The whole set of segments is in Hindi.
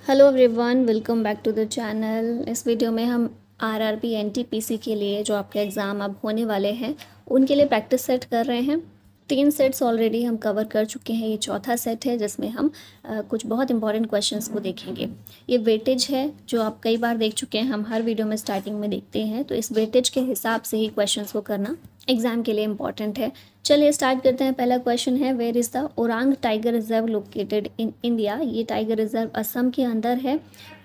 Hello everyone, welcome back to the channel. इस वीडियो में हम आरआरबी एनटीपीसी के लिए जो आपके एग्ज़ाम अब होने वाले हैं उनके लिए प्रैक्टिस सेट कर रहे हैं। 3 सेट्स ऑलरेडी हम कवर कर चुके हैं, ये चौथा सेट है जिसमें हम कुछ बहुत इंपॉर्टेंट क्वेश्चंस को देखेंगे। ये वेटेज है जो आप कई बार देख चुके हैं, हम हर वीडियो में स्टार्टिंग में देखते हैं, तो इस वेटेज के हिसाब से ही क्वेश्चंस को करना एग्ज़ाम के लिए इम्पॉर्टेंट है। चलिए स्टार्ट करते हैं। पहला क्वेश्चन है, where is the Orang tiger reserve located in India. ये टाइगर रिजर्व असम के अंदर है।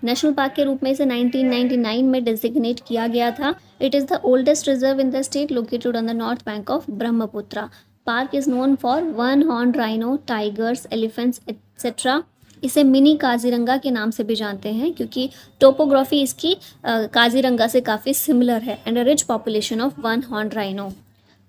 नेशनल पार्क के रूप में इसे 1999 में डेजिग्नेट किया गया था। It is the oldest reserve in the state located on the north bank of Brahmaputra. Park is known for one horn rhino, tigers, elephants etcetera. इसे मिनी काजीरंगा के नाम से भी जानते हैं क्योंकि टोपोग्राफी इसकी काजीरंगा से काफ़ी सिमिलर है। And a rich population of one horn rhino.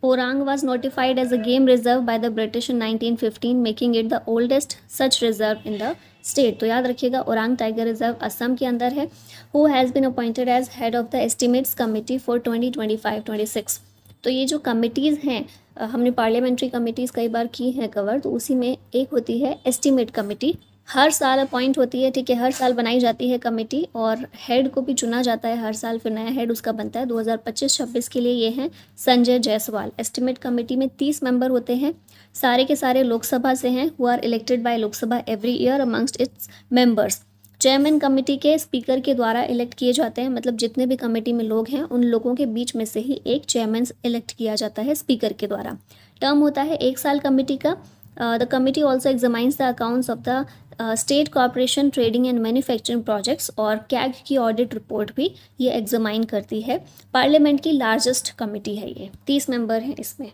Orang was notified as a game reserve by the British in 1915, making it the oldest such reserve in the state. तो याद रखिएगा, ओरांग टाइगर रिजर्व असम के अंदर है। Who has been appointed as head of the estimates committee for 2025-26। तो ये जो कमिटीज़ हैं, हमने पार्लियामेंट्री कमिटीज़ कई बार की हैं कवर, तो उसी में एक होती है एस्टीमेट कमेटी। हर साल अपॉइंट होती है, ठीक है, हर साल बनाई जाती है कमेटी और हेड को भी चुना जाता है हर साल, फिर नया हेड उसका बनता है। 2025-26 के लिए ये हैं संजय जायसवाल। एस्टिमेट कमेटी में 30 मेंबर होते हैं, सारे के सारे लोकसभा से हैं, who are elected by Lok Sabha every year amongst its members. Chairman committee के स्पीकर के द्वारा इलेक्ट किए जाते हैं, मतलब जितने भी कमेटी में लोग हैं उन लोगों के बीच में से ही एक चेयरमैन इलेक्ट किया जाता है स्पीकर के द्वारा। टर्म होता है 1 साल कमेटी का। The committee also examines the accounts of the state corporation trading and manufacturing projects और कैग की ऑडिट रिपोर्ट भी ये एग्जामाइन करती है। पार्लियामेंट की लार्जेस्ट कमेटी है ये, 30 मेंबर हैं इसमें।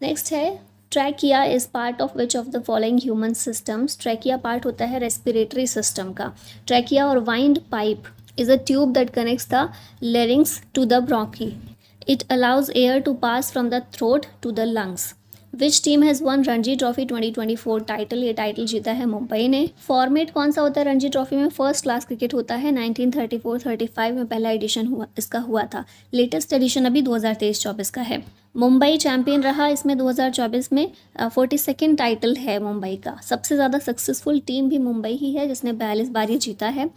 नेक्स्ट है, trachea is part of which of the following human systems. Trachea part होता है रेस्पिरेटरी सिस्टम का। ट्रैकिया और windpipe is a tube that connects the larynx to the bronchi. It allows air to pass from the throat to the lungs. Which team has won Ranji Trophy 2024 title. ये टाइटल जीता है मुंबई ने। फॉर्मेट कौन सा होता है रणजी ट्रॉफी में? फर्स्ट क्लास क्रिकेट होता है। 1934-35 में पहला एडिशन हुआ था। लेटेस्ट एडिशन अभी 2023-24 का है। मुंबई चैंपियन रहा इसमें 2024 में। 42nd टाइटल है मुंबई का। सबसे ज़्यादा सक्सेसफुल टीम भी मुंबई ही है जिसने 42 बार ये जीता है।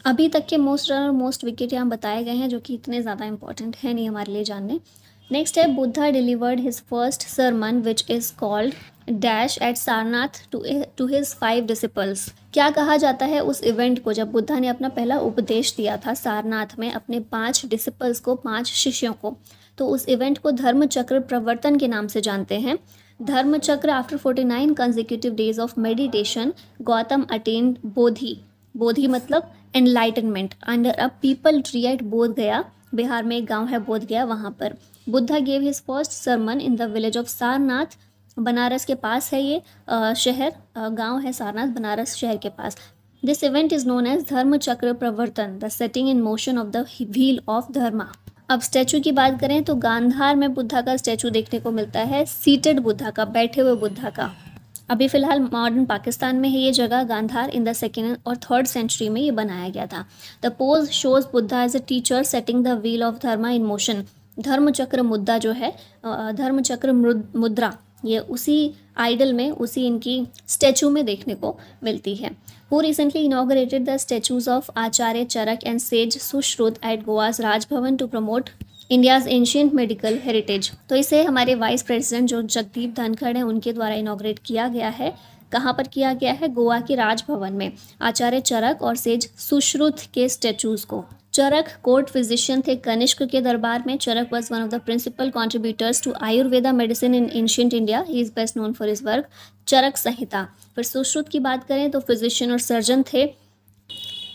अभी तक के मोस्ट रन और मोस्ट विकेट यहाँ बताए गए हैं, जो कि इतने ज़्यादा इंपॉर्टेंट है नहीं हमारे लिए जानने। नेक्स्ट है, Buddha delivered his first sermon which is called dash at Sarnath to his 5 disciples. क्या कहा जाता है उस इवेंट को जब बुद्धा ने अपना पहला उपदेश दिया था सारनाथ में अपने 5 डिसिपल्स को, 5 शिष्यों को? तो उस इवेंट को धर्म चक्र प्रवर्तन के नाम से जानते हैं। Dharma Chakra, after 49 consecutive days of meditation Gautam attained Bodhi. Bodhi मतलब enlightenment under a peepal tree at Bodh Gaya. Bihar में एक गांव है बोध गया, वहाँ पर Buddha gave his first Sarman in the village of Sarnath. Banaras के पास है ये शहर, गांव है सारनाथ, बनारस शहर के पास। This event is known as Dharma Chakra Pravartan, the setting in motion of the wheel of Dharma. अब स्टैचू की बात करें तो गांधार में बुद्धा का स्टैचू देखने को मिलता है, सीटेड बुद्धा का, बैठे हुए बुद्धा का। अभी फ़िलहाल मॉडर्न पाकिस्तान में है ये जगह गांधार। इन द 2nd और 3rd सेंचुरी में ये बनाया गया था। The pose shows Buddha as a teacher setting the wheel of dharma in motion. धर्म चक्र मुद्रा जो है, धर्म चक्र मुद्रा, ये उसी आइडल में, उसी इनकी स्टैचू में देखने को मिलती है। Who recently inaugurated the statues of Acharya Charaka and sage Sushruta at Goa's Raj Bhavan to promote India's ancient medical heritage. तो इसे हमारे वाइस प्रेसिडेंट जो जगदीप धनखड़ हैं उनके द्वारा इनॉग्रेट किया गया है। कहाँ पर किया गया है? गोवा के राजभवन में। आचार्य चरक और सेज सुश्रुत के स्टैचूज़ को। चरक कोर्ट फिजिशियन थे कनिष्क के दरबार में। Charak was one of the principal contributors to Ayurveda medicine in ancient India. He is best known for his work Charak Samhita. फिर सुश्रुत की बात करें तो फिजिशियन और सर्जन थे।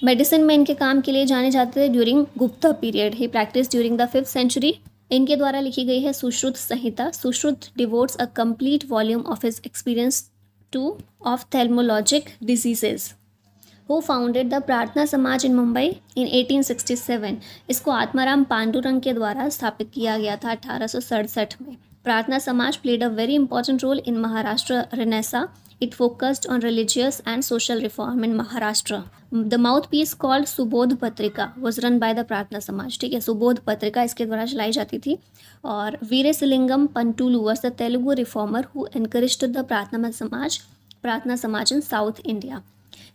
मेडिसिन में इनके काम के लिए जाने जाते थे during Gupta period. He practice during the 5th century. इनके द्वारा लिखी गई है Sushruta Samhita. Sushruta devotes a complete volume of his experience to ophthalmologic diseases. Who founded the Prarthana Samaj इन मुंबई इन 1867। इसको आत्माराम पांडुरंग के द्वारा स्थापित किया गया था 1867 में। Prarthana Samaj played a very important role in Maharashtra renaissance. It focused on religious and social reform in Maharashtra. The mouthpiece called Subodh पत्रिका was run by the Prarthana समाज। ठीक है, सुबोध पत्रिका इसके द्वारा चलाई जाती थी। और Veeresalingam Pantulu was the Telugu reformer who encouraged the Prarthana Samaj in South India.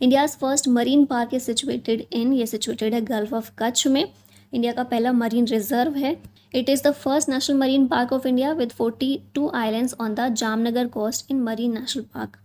India's first marine park is situated in, ये सिचुएटेड है गल्फ ऑफ कच्छ में। इंडिया का पहला मरीन रिजर्व है। It is the first national marine park of India with 42 islands on the Jamnagar coast in marine national park.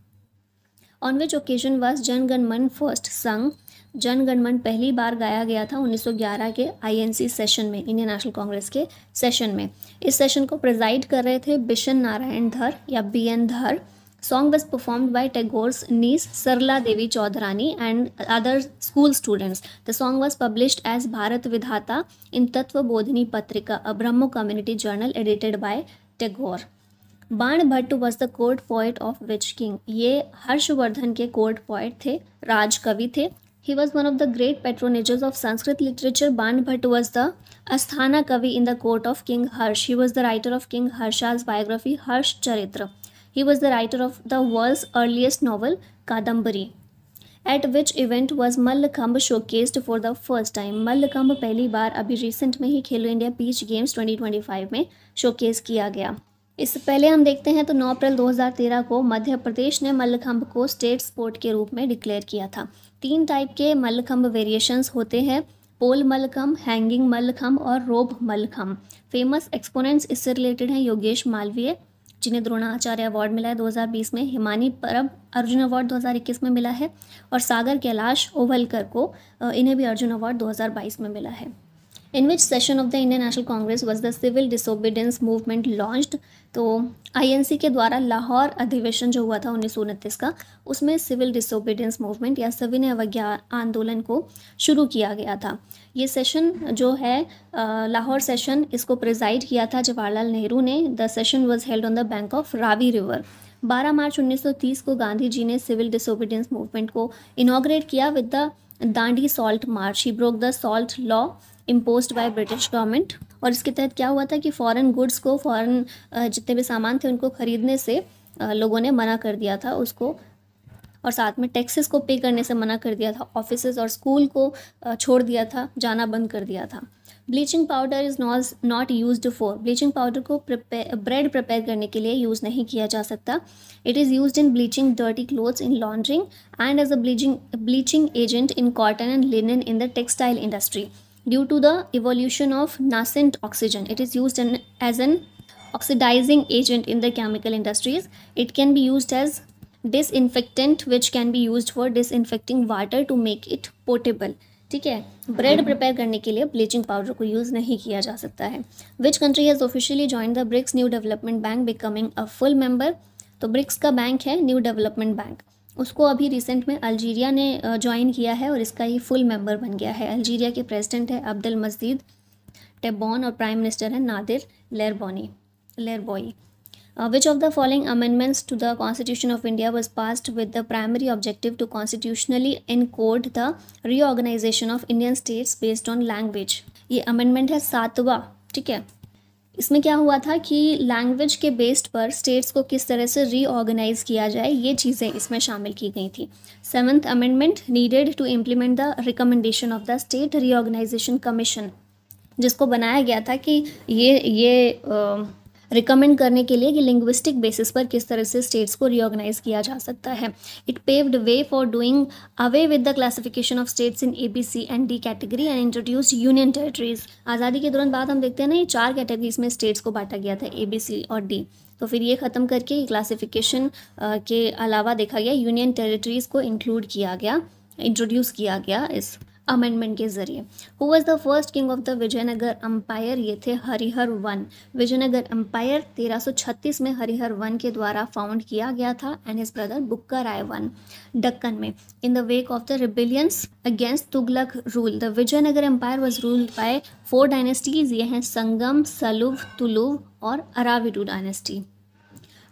On which occasion was Jana Gana मन फर्स्ट संग, जन गण मन पहली बार गाया गया था 1911 के INC सेशन में, इंडियन नेशनल कांग्रेस के सेशन में। इस सेशन को प्रिजाइड कर रहे थे बिशन नारायण धर या BN धर। Song was performed by Tagore's niece Sarla Devi Chaudhrani and other school students. The song was published as Bharat Vidhata in Tattva Bodhini Patrika, a Brahmo community journal edited by Tagore. बाण Bhatt was the court poet of which king? ये हर्षवर्धन के court poet थे, राज कवि थे। He was one of the great patronages of Sanskrit literature. Ban Bhatt was the Asthana Kavi in the court of King Harsh. He was the writer of King Harsha's biography, Harsh Charitra. He was the writer of the world's earliest novel, Kadambari. At which event was Mallakhamb showcased for the first time? Mallakhamb पहली बार अभी रिसेंट में ही खेलो इंडिया बीच गेम्स 2025 में शोकेस किया गया। इससे पहले हम देखते हैं तो 9 अप्रैल 2013 को मध्य प्रदेश ने मल्लखंब को स्टेट स्पोर्ट के रूप में डिक्लेयर किया था। 3 टाइप के मल्लखंब वेरिएशंस होते हैं, पोल मल्लखंब, हैंगिंग मल्लखंब और रोप मल्लखंब। फेमस एक्सपोनेंट्स इससे रिलेटेड हैं योगेश मालवीय, जिन्हें द्रोणाचार्य अवार्ड मिला है 2020 में, हिमानी परब अर्जुन अवार्ड 2021 में मिला है, और सागर कैलाश ओवलकर को इन्हें भी अर्जुन अवार्ड 2022 में मिला है। In which session of the Indian National Congress was the civil disobedience movement launched? तो INC के द्वारा लाहौर अधिवेशन जो हुआ था 1929 का, उसमें सिविल डिसोबीडियंस मूवमेंट या सविनय अवज्ञा आंदोलन को शुरू किया गया था। ये सेशन जो है लाहौर सेशन, इसको प्रिजाइड किया था जवाहरलाल नेहरू ने। The session was held on the bank of Ravi river. 12 मार्च 1930 को गांधी जी ने सिविल डिसोबीडियंस मूवमेंट को इनॉग्रेट किया with the Dandi salt march. He broke the salt law imposed by British government. और इसके तहत क्या हुआ था कि फॉरेन गुड्स को, फॉरेन जितने भी सामान थे उनको खरीदने से लोगों ने मना कर दिया था उसको, और साथ में टैक्सेस को पे करने से मना कर दिया था। ऑफिसेज और स्कूल को छोड़ दिया था, जाना बंद कर दिया था। Bleaching powder is not used for, bleaching powder को ब्रेड प्रिपेयर करने के लिए यूज़ नहीं किया जा सकता। It is used in bleaching dirty clothes in laundering and as a bleaching agent in cotton and linen in the textile industry. Due to the evolution of nascent oxygen, it is used as an oxidizing agent in the chemical industries. It can be used as disinfectant, which can be used for disinfecting water to make it potable. ठीक है, ब्रेड प्रिपेयर करने के लिए ब्लीचिंग पाउडर को यूज़ नहीं किया जा सकता है। Which country has officially join the BRICS New Development Bank becoming a full member? तो ब्रिक्स का बैंक है न्यू डेवलपमेंट बैंक, उसको अभी रिसेंट में अल्जीरिया ने ज्वाइन किया है और इसका ये फुल मेंबर बन गया है। अल्जीरिया के प्रेसिडेंट है अब्दुल मजीद टेब्बोन और प्राइम मिनिस्टर है Nadir लेरबोई। Which of the following amendments to the Constitution of India was passed with the primary objective to constitutionally encode the reorganization of Indian states based on language? ये अमेंडमेंट है 7वां। ठीक है, इसमें क्या हुआ था कि लैंग्वेज के बेस्ड पर स्टेट्स को किस तरह से रीऑर्गेनाइज किया जाए, ये चीज़ें इसमें शामिल की गई थी। 7th amendment needed to implement the recommendation of the State Reorganisation Commission, जिसको बनाया गया था कि ये रिकमेंड करने के लिए कि लिंग्विस्टिक बेसिस पर किस तरह से स्टेट्स को रीऑर्गेनाइज किया जा सकता है। It paved way for doing away with the classification of states in ABC and D category and introduce union territories. आज़ादी के तुरंत बाद हम देखते हैं ना, ये 4 कैटेगरीज में स्टेट्स को बांटा गया था, ABC और D। तो फिर ये ख़त्म करके क्लासिफिकेशन के अलावा देखा गया यूनियन टेरिटरीज को इंक्लूड किया गया, इंट्रोड्यूस किया गया इस अमेंडमेंट के जरिए। Who was the first king of the Vijayanagar empire? ये थे हरिहर वन। विजयनगर अम्पायर 1336 में हरिहर वन के द्वारा फाउंड किया गया था and his brother Bukka Raya one Deccan में। In the wake of the rebellions against Tughlaq rule, the Vijayanagara empire was ruled by 4 dynasties. ये हैं संगम, सलुव, तुलुव और Aravidu dynasty.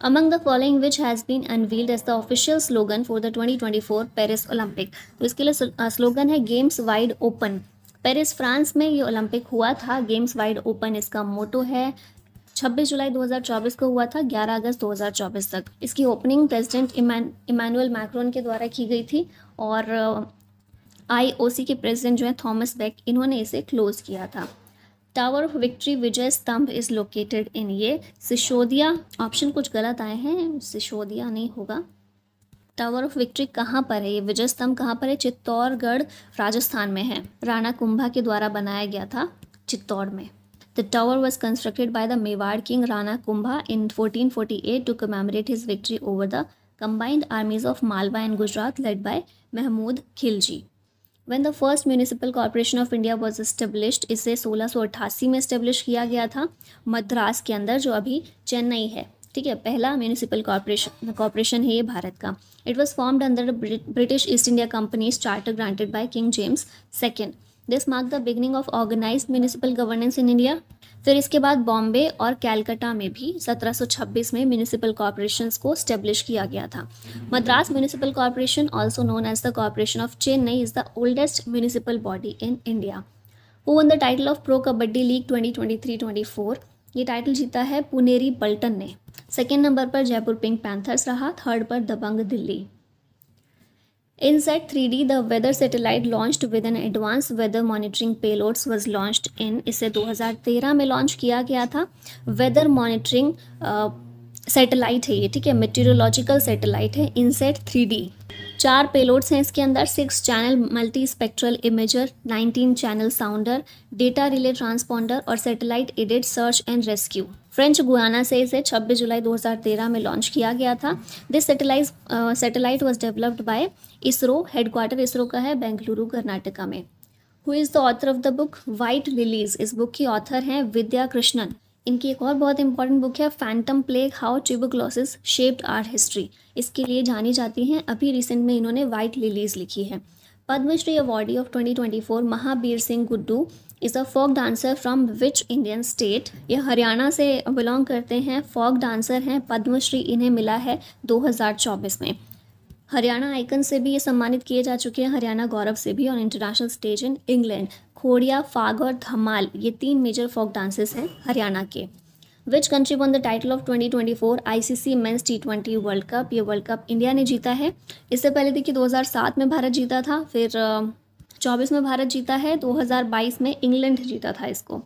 Among the following which has been unveiled as the official slogan for the 2024 Paris Olympic? तो इसके लिए स्लोगन है games wide open. Paris France में ये ओलंपिक हुआ था, गेम्स वाइड ओपन इसका मोटो है। 26 जुलाई 2024 को हुआ था, 11 अगस्त 2024 तक। इसकी ओपनिंग प्रेसिडेंट इमानुएल मैक्रोन के द्वारा की गई थी और IOC के प्रेसिडेंट जो है थॉमस बेक, इन्होंने इसे क्लोज किया था। टावर ऑफ विक्ट्री विजय स्तंभ इज लोकेटेड इन, ये सिसोदिया। ऑप्शन कुछ गलत आए हैं, सिसोदिया नहीं होगा। टावर ऑफ विक्ट्री कहाँ पर है, ये विजय स्तंभ कहाँ पर है? चित्तौड़गढ़ राजस्थान में है। राणा कुंभा के द्वारा बनाया गया था चित्तौड़ में। The tower was constructed by the Mewar king Rana Kumbha in 1448 to commemorate his victory over the combined armies of Malwa and Gujarat led by Mahmud Khilji. When the first municipal corporation of India was established, इसे 1688 में इस्टेब्लिश किया गया था मद्रास के अंदर, जो अभी चेन्नई है। ठीक है, पहला म्यूनिसिपल कॉर्पोरेशन है ये भारत का। It was formed under British East India Company's charter granted by king James second. This mark the beginning of organised municipal governance in India. फिर इसके बाद बॉम्बे और कैलकाटा में भी 1726 में म्यूनिसिपल कॉर्पोरेशंस को स्टेब्लिश किया गया था। Madras municipal corporation, also known as the corporation of Chennai, is the oldest municipal body in India. Who won the title of Pro Kabaddi League 2023-24? ये टाइटल जीता है पुनेरी पल्टन ने। सेकेंड नंबर पर जयपुर पिंक पैंथर्स रहा, थर्ड पर दबंग Delhi. INSAT 3D, the weather satellite launched with an advanced weather monitoring payloads was launched in, इसे 2013 में लॉन्च किया गया था। वेदर मॉनिटरिंग सैटेलाइट है ये, ठीक है, मेटीरियोलॉजिकल सैटेलाइट है INSAT 3D। 4 पेलोड्स हैं इसके अंदर, 6 channel multi spectral imager, 19 channel sounder, data relay transponder और satellite aided search and rescue. French Guiana से इसे 26 जुलाई 2013 में लॉन्च किया गया था। This satellite was developed by ISRO. Headquarter ISRO का है बेंगलुरु कर्नाटका में। Who is the author of the book? White Lilies. इस बुक की ऑथर हैं विद्या कृष्णन। इनकी एक और बहुत इंपॉर्टेंट बुक है Phantom Plague, how tuberculosis shaped our history. इसके लिए जानी जाती हैं। अभी रिसेंट में इन्होंने वाइट लिलीज लिखी है। Padma Shri awardee of 2024 Mahabir Singh Guddu is a folk dancer from which Indian state? ये हरियाणा से बिलोंग करते हैं, फोक डांसर हैं। पद्मश्री इन्हें मिला है 2024 में। हरियाणा आइकन से भी ये सम्मानित किए जा चुके हैं, हरियाणा गौरव से भी, और इंटरनेशनल स्टेज इन इंग्लैंड। खोड़िया, फाग और धमाल, ये 3 मेजर फोक डांसेस हैं हरियाणा के। Which country won the title of 2024 ICC men's T20 World Cup? ये वर्ल्ड कप इंडिया ने जीता है। इससे पहले देखिए 2007 में भारत जीता था, फिर 24 में भारत जीता है, 2022 में इंग्लैंड जीता था इसको।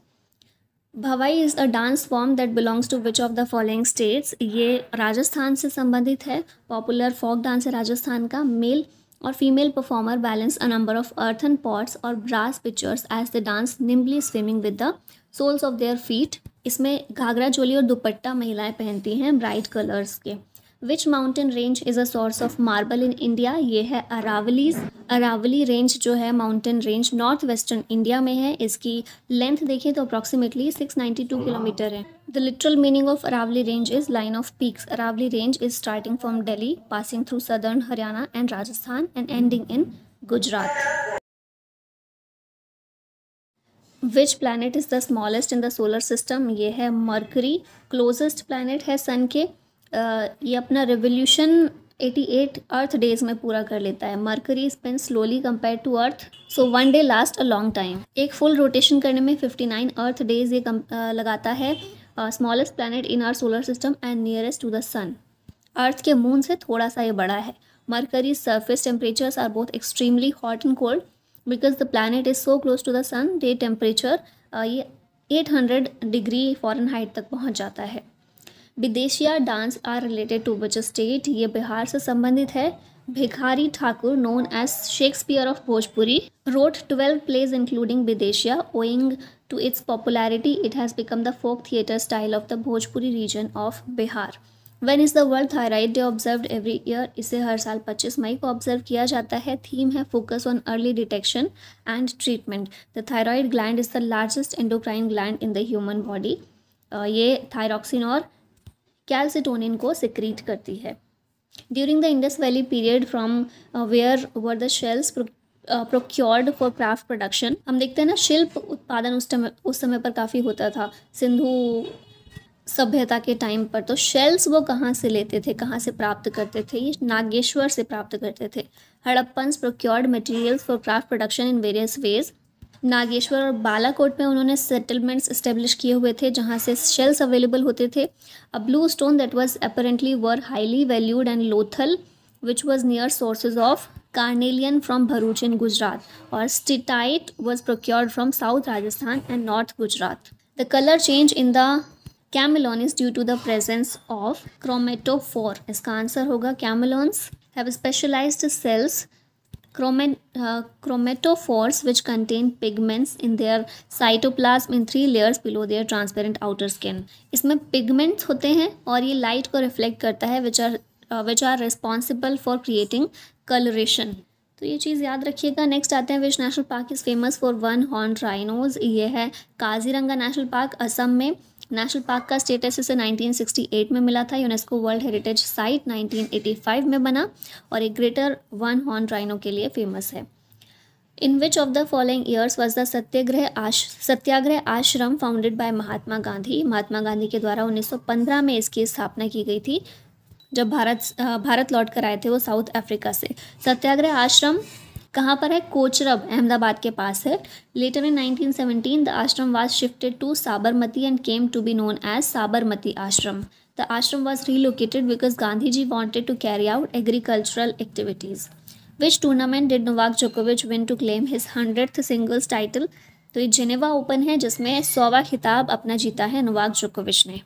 Bhavai is a dance form that belongs to which of the following states? ये राजस्थान से संबंधित है। पॉपुलर फोक डांस है राजस्थान का। मेल और female performer balance a number of earthen pots और brass pitchers as the dance nimbly swimming with the soles of their feet. इसमें घाघरा चोली और दुपट्टा महिलाएं पहनती हैं ब्राइट कलर्स के। Which mountain range is a source of marble in India? ये है अरावलीज। अरावली रेंज जो है mountain range north western India में है। इसकी लेंथ देखें तो अप्रॉक्सीमेटली 692 किलोमीटर है। The literal meaning of Aravalli range is line of peaks. Aravalli range is starting from Delhi, passing through southern Haryana and Rajasthan and ending in Gujarat. Which planet is the smallest in the solar system? ये है मरकरी। क्लोजेस्ट प्लैनेट है सन के। ये अपना रिवोल्यूशन 88 अर्थ डेज में पूरा कर लेता है। Mercury spin slowly compared to earth, so 1 day last a long time. एक फुल रोटेशन करने में 59 अर्थ डेज ये लगाता है। Smallest planet in our solar system and nearest to the sun. Earth के मून से थोड़ा सा ये बड़ा है। Mercury surface temperatures are both extremely hot and cold because the planet is so close to the sun. Day temperature ये 800 डिग्री फ़ारेनहाइट तक पहुंच जाता है। Bidesiya dance are related to which state? ये बिहार से संबंधित है। Bhikhari Thakur, known as Shakespeare of Bhojpuri, wrote 12 plays including Videshia. Owing to its popularity, it has become the folk theatre style of the Bhojpuri region of Bihar. When is the World Thyroid Day observed every year? इसे हर साल 25 मई को ऑब्जर्व किया जाता है। थीम है focus on early detection and treatment. The thyroid gland is the largest endocrine gland in the human body. ये थायरॉक्सिन और कैल्सिटोनिन को सिक्रीट करती है। During the Indus valley period from where were the shells procured for craft production? हम देखते हैं ना शिल्प उत्पादन उस समय पर काफ़ी होता था, सिंधु सभ्यता के टाइम पर। तो शेल्स वो कहाँ से लेते थे, कहाँ से प्राप्त करते थे? ये नागेश्वर से प्राप्त करते थे। Harappans procured materials for craft production in various ways. Nageshwar और बालाकोट में उन्होंने सेटलमेंट्स इस्टेब्लिश किए हुए थे जहाँ से शेल्स अवेलेबल होते थे। A blue stone that was apparently were highly valued and Lothal which was near sources of carnelian from Bharuch in Gujarat, और steatite was procured from south Rajasthan and north Gujarat. The colour change in the chameleon is due to the presence of chromatophore. इसका आंसर होगा chameleons. have specialized cells, chromatophores which contain pigments in their cytoplasm in 3 layers below their transparent outer skin. इसमें pigments होते हैं और ये light को reflect करता है which are responsible for creating coloration. तो ये चीज़ याद रखिएगा. नेक्स्ट आते हैं which national park is famous for one horn rhinos. ये है काजीरंगा नेशनल पार्क, असम में. नेशनल पार्क का स्टेटस इसे 1968 में मिला था. यूनेस्को वर्ल्ड हेरिटेज साइट 1985 में बना और एक ग्रेटर वन हॉर्न राइनो के लिए फेमस है. In which of the following years was the Satyagraha Ashram founded by Mahatma Gandhi. Mahatma Gandhi के द्वारा 1915 में इसकी स्थापना की गई थी जब भारत लौट कर आए थे वो साउथ अफ्रीका से. सत्याग्रह आश्रम कहाँ पर है? कोचरब, अहमदाबाद के पास है. Later in 1917 the ashram was shifted to Sabarmati and came to be known as Sabarmati Ashram. The ashram was relocated because Gandhi ji wanted to carry out agricultural activities. Which tournament did Novak जोकोविच win to claim his 100th singles title. तो ये जेनेवा ओपन है जिसमें 100वां खिताब अपना जीता है नोवाक जोकोविच ने.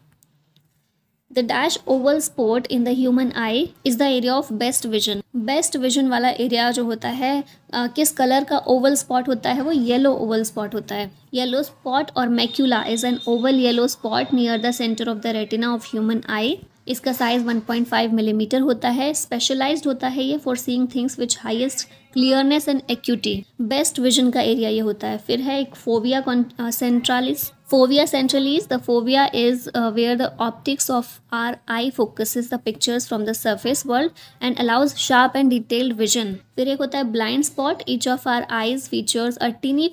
The dash oval spot in the human eye is the area of best vision. Best vision वाला एरिया जो होता है किस कलर का ओवल स्पॉट होता है? वो येलो ओवल स्पॉट होता है. येलो स्पॉट और macula is an Oval yellow spot near the centre of the retina of human आई. इसका साइज 1.5 मिलीमीटर होता है. स्पेशलाइज्ड होता है ये for seeing things which highest clearness and acuity. Best vision का एरिया ये होता है. फिर है एक fovea centralis. Fovea centralis. The fovea is where the optics of our eye focuses the pictures from the surface world and allows sharp and detailed vision. फिर एक होता है blind spot. Each of our eyes features a teeny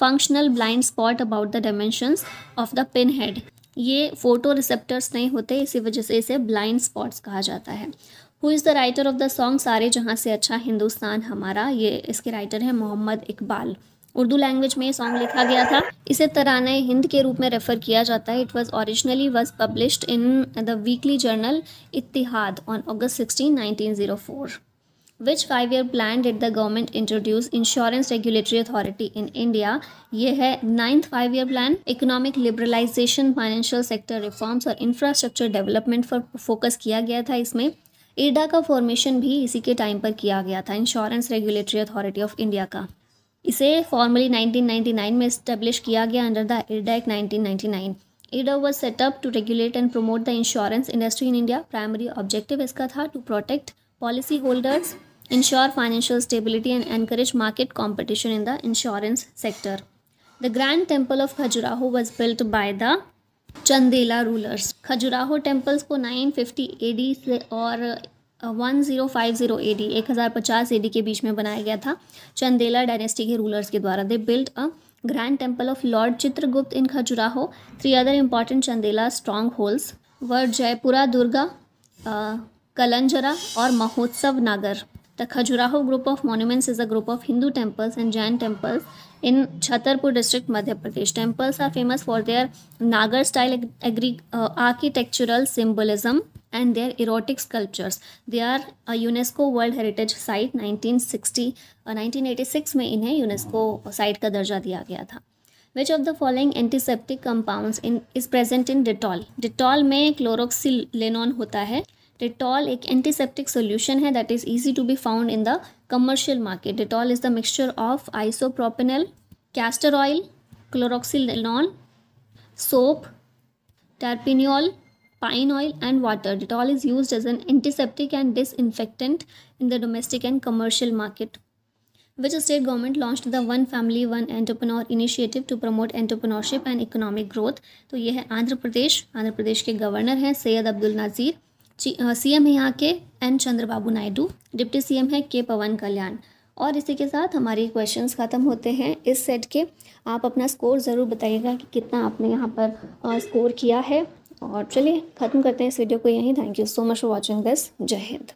functional blind spot about the dimensions of the pinhead. ये फोटो रिसेप्टर्स नहीं होते, इसी वजह से इसे ब्लाइंड स्पॉट्स कहा जाता है. Who is the writer of the song सारे जहाँ से अच्छा हिंदुस्तान हमारा. ये इसके राइटर हैं मोहम्मद इकबाल. उर्दू लैंग्वेज में ये सॉन्ग लिखा गया था. इसे तराने हिंद के रूप में रेफर किया जाता है. It was published in the weekly journal Ittihad on August 16, 1904. Which 5-year plan did the government introduce insurance regulatory authority in India. ये है 9th 5-year plan. Economic liberalization, financial sector reforms और इंफ्रास्ट्रक्चर डेवलपमेंट पर फोकस किया गया था. इसमें इरडा का फॉर्मेशन भी इसी के टाइम पर किया गया था, insurance regulatory authority of India का. इसे फॉर्मली 1999 में इस्टेब्लिश किया गया under the IRDA act 1999. IRDA was set up to regulate and promote the insurance industry in India. Primary objective इसका था to protect policy holders, ensure financial stability and encourage market competition in the insurance sector. The grand temple of Khajuraho was built by the Chandela rulers. Khajuraho temples को 950 AD से और 1050 AD 1050 AD के बीच में बनाया गया था चंदेला डायनेस्टी के रूलर्स के द्वारा. They built a grand temple of lord Chitragupta in Khajuraho. 3 other important Chandela strongholds were Jayapura Durga, Kalanjara और Mahotsava Nagar. The Khajuraho group of monuments is a group of Hindu temples and Jain temples in Chhatarpur district, Madhya Pradesh. Temples are famous for their Nagar style architectural symbolism and their erotic sculptures. They are a UNESCO World Heritage Site. 1986 में इन्हें UNESCO साइट का दर्जा दिया गया था. Which of the following antiseptic compounds is present in Dettol? Dettol में क्लोरोक्सिलेनॉन होता है. Dettol एक एंटीसेप्टिक सोल्यूशन है that is easy to be found in the commercial market. Dettol is the mixture of isopropanol, castor oil, chloroxylenol, soap, terpineol, pine oil and water. Dettol is used as an antiseptic and disinfectant in the domestic and commercial market. Which state government launched the One Family One Entrepreneur Initiative to promote entrepreneurship and economic growth? तो ये है आंध्र प्रदेश. आंध्र प्रदेश के गवर्नर हैं सैयद अब्दुल नज़ीर. CM है यहाँ के N Chandrababu Naidu. Deputy CM है K पवन कल्याण. और इसी के साथ हमारे क्वेश्चंस ख़त्म होते हैं इस सेट के. आप अपना स्कोर ज़रूर बताइएगा कि कितना आपने यहाँ पर स्कोर किया है. और चलिए ख़त्म करते हैं इस वीडियो को यहीं. Thank you so much for watching this. जय हिंद.